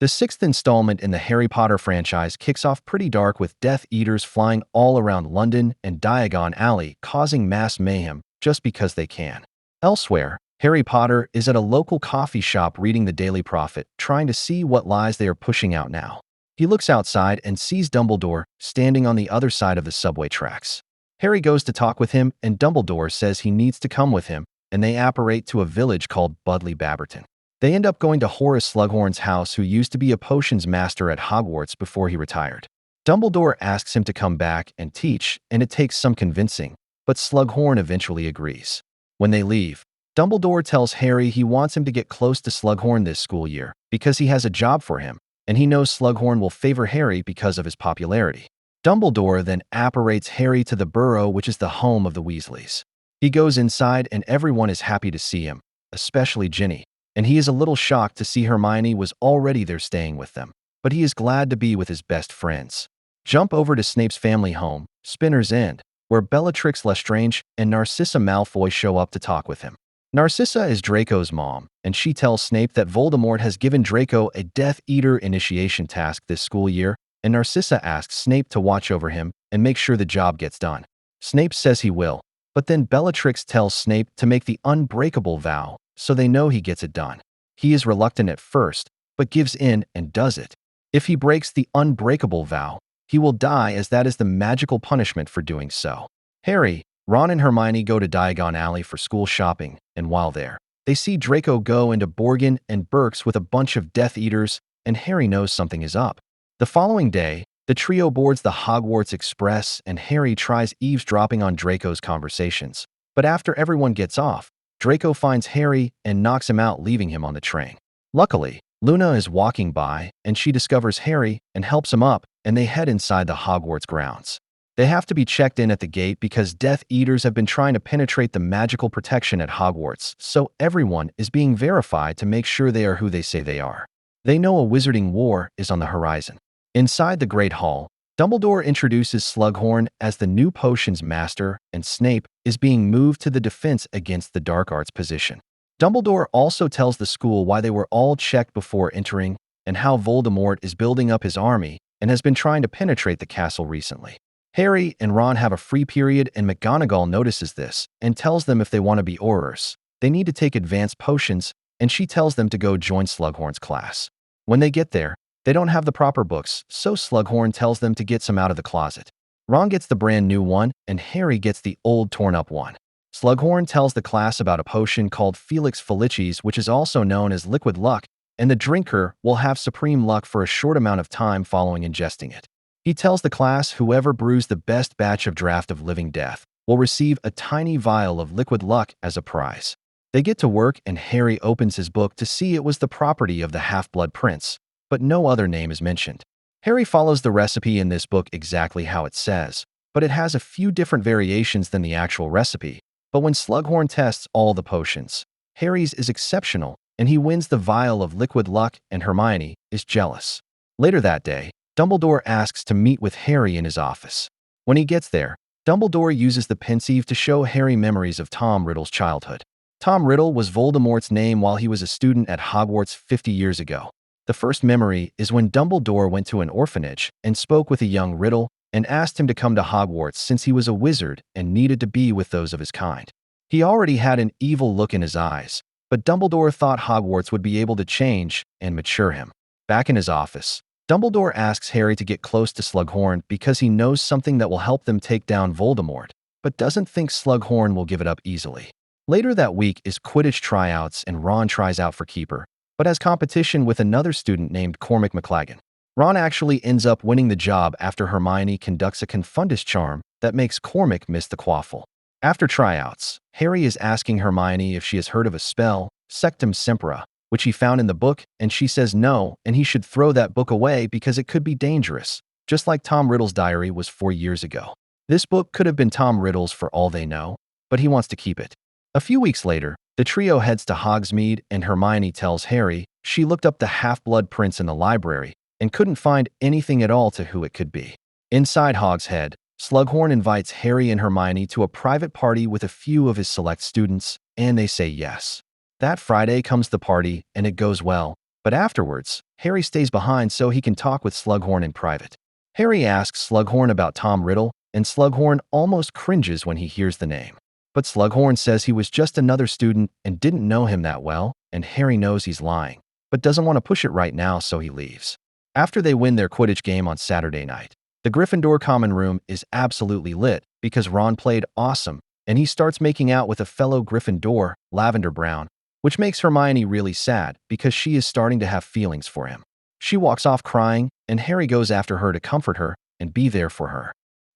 The sixth installment in the Harry Potter franchise kicks off pretty dark with Death Eaters flying all around London and Diagon Alley, causing mass mayhem just because they can. Elsewhere, Harry Potter is at a local coffee shop reading the Daily Prophet, trying to see what lies they are pushing out now. He looks outside and sees Dumbledore standing on the other side of the subway tracks. Harry goes to talk with him, and Dumbledore says he needs to come with him, and they apparate to a village called Budley Babberton. They end up going to Horace Slughorn's house, who used to be a potions master at Hogwarts before he retired. Dumbledore asks him to come back and teach, and it takes some convincing, but Slughorn eventually agrees. When they leave, Dumbledore tells Harry he wants him to get close to Slughorn this school year because he has a job for him, and he knows Slughorn will favor Harry because of his popularity. Dumbledore then apparates Harry to the burrow, which is the home of the Weasleys. He goes inside and everyone is happy to see him, especially Ginny, and he is a little shocked to see Hermione was already there staying with them, but he is glad to be with his best friends. Jump over to Snape's family home, Spinner's End, where Bellatrix Lestrange and Narcissa Malfoy show up to talk with him. Narcissa is Draco's mom, and she tells Snape that Voldemort has given Draco a Death Eater initiation task this school year, and Narcissa asks Snape to watch over him and make sure the job gets done. Snape says he will, but then Bellatrix tells Snape to make the unbreakable vow, so they know he gets it done. He is reluctant at first, but gives in and does it. If he breaks the unbreakable vow, he will die, as that is the magical punishment for doing so. Harry, Ron and Hermione go to Diagon Alley for school shopping, and while there, they see Draco go into Borgin and Burke's with a bunch of Death Eaters, and Harry knows something is up. The following day, the trio boards the Hogwarts Express, and Harry tries eavesdropping on Draco's conversations. But after everyone gets off, Draco finds Harry and knocks him out, leaving him on the train. Luckily, Luna is walking by, and she discovers Harry and helps him up, and they head inside the Hogwarts grounds. They have to be checked in at the gate because Death Eaters have been trying to penetrate the magical protection at Hogwarts, so everyone is being verified to make sure they are who they say they are. They know a wizarding war is on the horizon. Inside the Great Hall, Dumbledore introduces Slughorn as the new potions master, and Snape is being moved to the defense against the dark arts position. Dumbledore also tells the school why they were all checked before entering, and how Voldemort is building up his army and has been trying to penetrate the castle recently. Harry and Ron have a free period, and McGonagall notices this and tells them if they want to be Aurors, they need to take advanced potions, and she tells them to go join Slughorn's class. When they get there, they don't have the proper books, so Slughorn tells them to get some out of the closet. Ron gets the brand new one, and Harry gets the old torn-up one. Slughorn tells the class about a potion called Felix Felicis, which is also known as liquid luck, and the drinker will have supreme luck for a short amount of time following ingesting it. He tells the class whoever brews the best batch of Draft of Living Death will receive a tiny vial of liquid luck as a prize. They get to work, and Harry opens his book to see it was the property of the Half-Blood Prince, but no other name is mentioned. Harry follows the recipe in this book exactly how it says, but it has a few different variations than the actual recipe. But when Slughorn tests all the potions, Harry's is exceptional, and he wins the vial of liquid luck, and Hermione is jealous. Later that day, Dumbledore asks to meet with Harry in his office. When he gets there, Dumbledore uses the pensieve to show Harry memories of Tom Riddle's childhood. Tom Riddle was Voldemort's name while he was a student at Hogwarts 50 years ago. The first memory is when Dumbledore went to an orphanage and spoke with a young Riddle and asked him to come to Hogwarts since he was a wizard and needed to be with those of his kind. He already had an evil look in his eyes, but Dumbledore thought Hogwarts would be able to change and mature him. Back in his office, Dumbledore asks Harry to get close to Slughorn because he knows something that will help them take down Voldemort, but doesn't think Slughorn will give it up easily. Later that week is Quidditch tryouts, and Ron tries out for keeper, but has competition with another student named Cormac McLaggen. Ron actually ends up winning the job after Hermione conducts a Confundus charm that makes Cormac miss the quaffle. After tryouts, Harry is asking Hermione if she has heard of a spell, Sectum Sempra, which he found in the book, and she says no, and he should throw that book away because it could be dangerous, just like Tom Riddle's diary was 4 years ago. This book could have been Tom Riddle's for all they know, but he wants to keep it. A few weeks later, the trio heads to Hogsmeade, and Hermione tells Harry she looked up the Half-Blood Prince in the library and couldn't find anything at all to who it could be. Inside Hogshead, Slughorn invites Harry and Hermione to a private party with a few of his select students, and they say yes. That Friday comes the party, and it goes well, But afterwards, Harry stays behind so he can talk with Slughorn in private. Harry asks Slughorn about Tom Riddle, and Slughorn almost cringes when he hears the name. But Slughorn says he was just another student and didn't know him that well, and Harry knows he's lying, but doesn't want to push it right now, so he leaves. After they win their Quidditch game on Saturday night, the Gryffindor common room is absolutely lit because Ron played awesome, and he starts making out with a fellow Gryffindor, Lavender Brown, which makes Hermione really sad because she is starting to have feelings for him. She walks off crying, and Harry goes after her to comfort her and be there for her.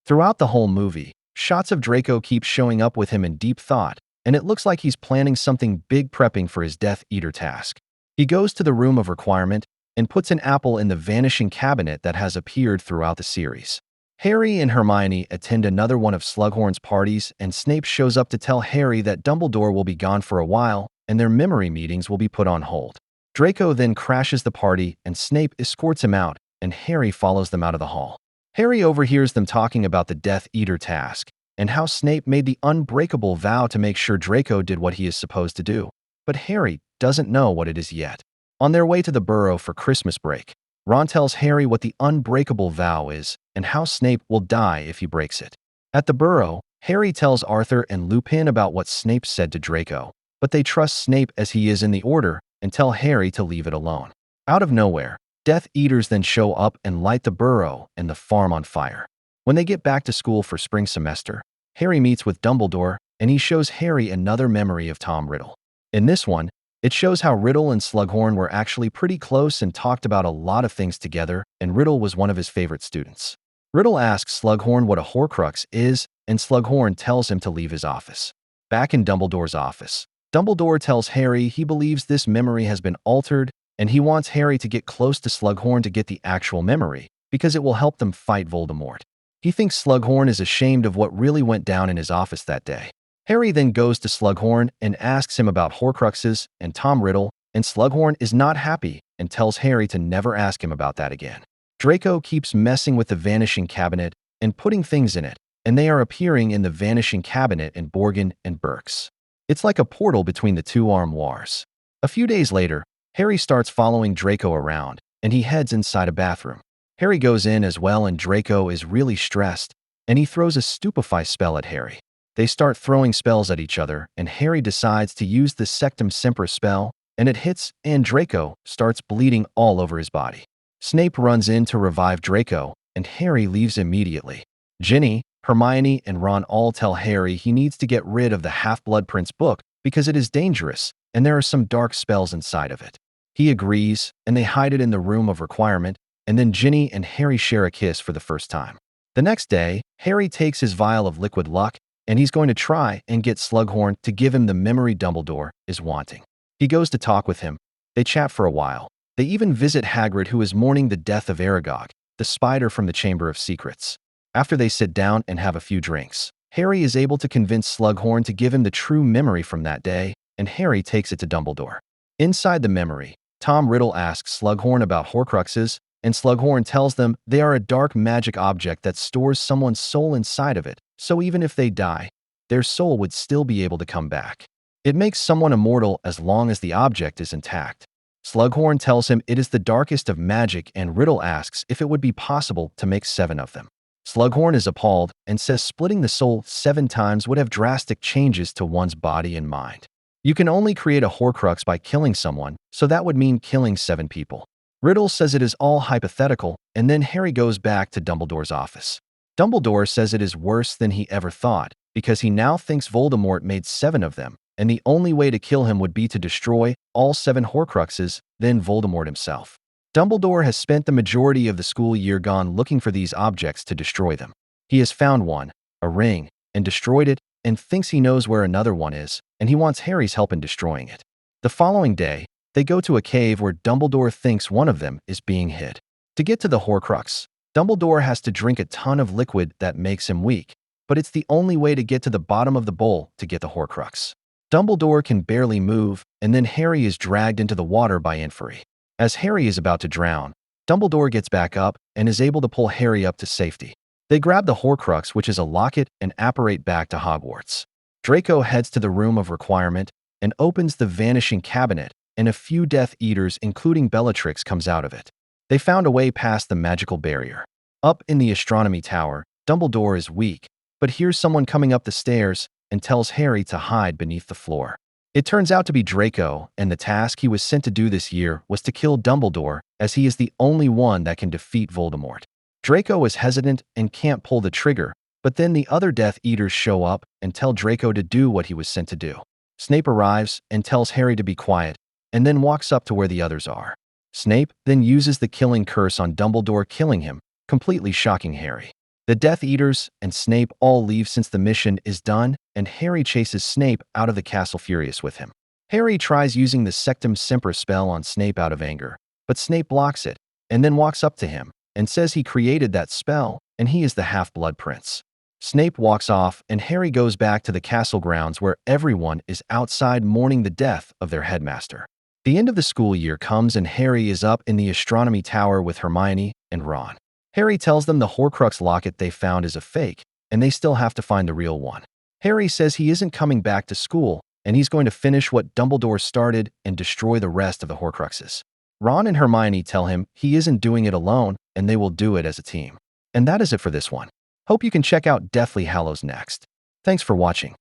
Throughout the whole movie, shots of Draco keep showing up with him in deep thought, and it looks like he's planning something big, prepping for his Death Eater task. He goes to the room of requirement and puts an apple in the vanishing cabinet that has appeared throughout the series. Harry and Hermione attend another one of Slughorn's parties, and Snape shows up to tell Harry that Dumbledore will be gone for a while and their memory meetings will be put on hold. Draco then crashes the party, and Snape escorts him out, and Harry follows them out of the hall. Harry overhears them talking about the Death Eater task and how Snape made the unbreakable vow to make sure Draco did what he is supposed to do. But Harry doesn't know what it is yet. On their way to the burrow for Christmas break, Ron tells Harry what the unbreakable vow is and how Snape will die if he breaks it. At the burrow, Harry tells Arthur and Lupin about what Snape said to Draco, but they trust Snape as he is in the order and tell Harry to leave it alone. Out of nowhere, Death Eaters then show up and light the burrow and the farm on fire. When they get back to school for spring semester, Harry meets with Dumbledore, and he shows Harry another memory of Tom Riddle. In this one, it shows how Riddle and Slughorn were actually pretty close and talked about a lot of things together, and Riddle was one of his favorite students. Riddle asks Slughorn what a Horcrux is, and Slughorn tells him to leave his office. Back in Dumbledore's office, Dumbledore tells Harry he believes this memory has been altered, and he wants Harry to get close to Slughorn to get the actual memory, because it will help them fight Voldemort. He thinks Slughorn is ashamed of what really went down in his office that day. Harry then goes to Slughorn and asks him about Horcruxes and Tom Riddle, and Slughorn is not happy and tells Harry to never ask him about that again. Draco keeps messing with the vanishing cabinet and putting things in it, and they are appearing in the vanishing cabinet in Borgin and Berks. It's like a portal between the two armoires. A few days later, Harry starts following Draco around, and he heads inside a bathroom. Harry goes in as well, and Draco is really stressed, and he throws a stupefy spell at Harry. They start throwing spells at each other, and Harry decides to use the Sectum Sempra spell, and it hits, and Draco starts bleeding all over his body. Snape runs in to revive Draco, and Harry leaves immediately. Ginny, Hermione, and Ron all tell Harry he needs to get rid of the Half-Blood Prince book because it is dangerous, and there are some dark spells inside of it. He agrees, and they hide it in the room of requirement, and then Ginny and Harry share a kiss for the first time. The next day, Harry takes his vial of liquid luck, and he's going to try and get Slughorn to give him the memory Dumbledore is wanting. He goes to talk with him. They chat for a while. They even visit Hagrid, who is mourning the death of Aragog, the spider from the Chamber of Secrets. After they sit down and have a few drinks, Harry is able to convince Slughorn to give him the true memory from that day, and Harry takes it to Dumbledore. Inside the memory, Tom Riddle asks Slughorn about Horcruxes, and Slughorn tells them they are a dark magic object that stores someone's soul inside of it, so even if they die, their soul would still be able to come back. It makes someone immortal as long as the object is intact. Slughorn tells him it is the darkest of magic, and Riddle asks if it would be possible to make 7 of them. Slughorn is appalled and says splitting the soul 7 times would have drastic changes to one's body and mind. You can only create a Horcrux by killing someone, so that would mean killing 7 people. Riddle says it is all hypothetical, and then Harry goes back to Dumbledore's office. Dumbledore says it is worse than he ever thought, because he now thinks Voldemort made 7 of them, and the only way to kill him would be to destroy all 7 Horcruxes, then Voldemort himself. Dumbledore has spent the majority of the school year gone looking for these objects to destroy them. He has found one, a ring, and destroyed it, and thinks he knows where another one is, and he wants Harry's help in destroying it. The following day, they go to a cave where Dumbledore thinks one of them is being hid. To get to the Horcrux, Dumbledore has to drink a ton of liquid that makes him weak, but it's the only way to get to the bottom of the bowl to get the Horcrux. Dumbledore can barely move, and then Harry is dragged into the water by Inferi. As Harry is about to drown, Dumbledore gets back up and is able to pull Harry up to safety. They grab the Horcrux, which is a locket, and apparate back to Hogwarts. Draco heads to the room of requirement and opens the vanishing cabinet, and a few Death Eaters, including Bellatrix, comes out of it. They found a way past the magical barrier. Up in the astronomy tower, Dumbledore is weak, but hears someone coming up the stairs and tells Harry to hide beneath the floor. It turns out to be Draco, and the task he was sent to do this year was to kill Dumbledore, as he is the only one that can defeat Voldemort. Draco is hesitant and can't pull the trigger, but then the other Death Eaters show up and tell Draco to do what he was sent to do. Snape arrives and tells Harry to be quiet, and then walks up to where the others are. Snape then uses the killing curse on Dumbledore, killing him, completely shocking Harry. The Death Eaters and Snape all leave since the mission is done, and Harry chases Snape out of the castle furious with him. Harry tries using the Sectum Sempra spell on Snape out of anger, but Snape blocks it, and then walks up to him and says he created that spell, and he is the Half-Blood Prince. Snape walks off, and Harry goes back to the castle grounds where everyone is outside mourning the death of their headmaster. The end of the school year comes, and Harry is up in the astronomy tower with Hermione and Ron. Harry tells them the Horcrux locket they found is a fake, and they still have to find the real one. Harry says he isn't coming back to school, and he's going to finish what Dumbledore started and destroy the rest of the Horcruxes. Ron and Hermione tell him he isn't doing it alone, and they will do it as a team. And that is it for this one. Hope you can check out Deathly Hallows next. Thanks for watching.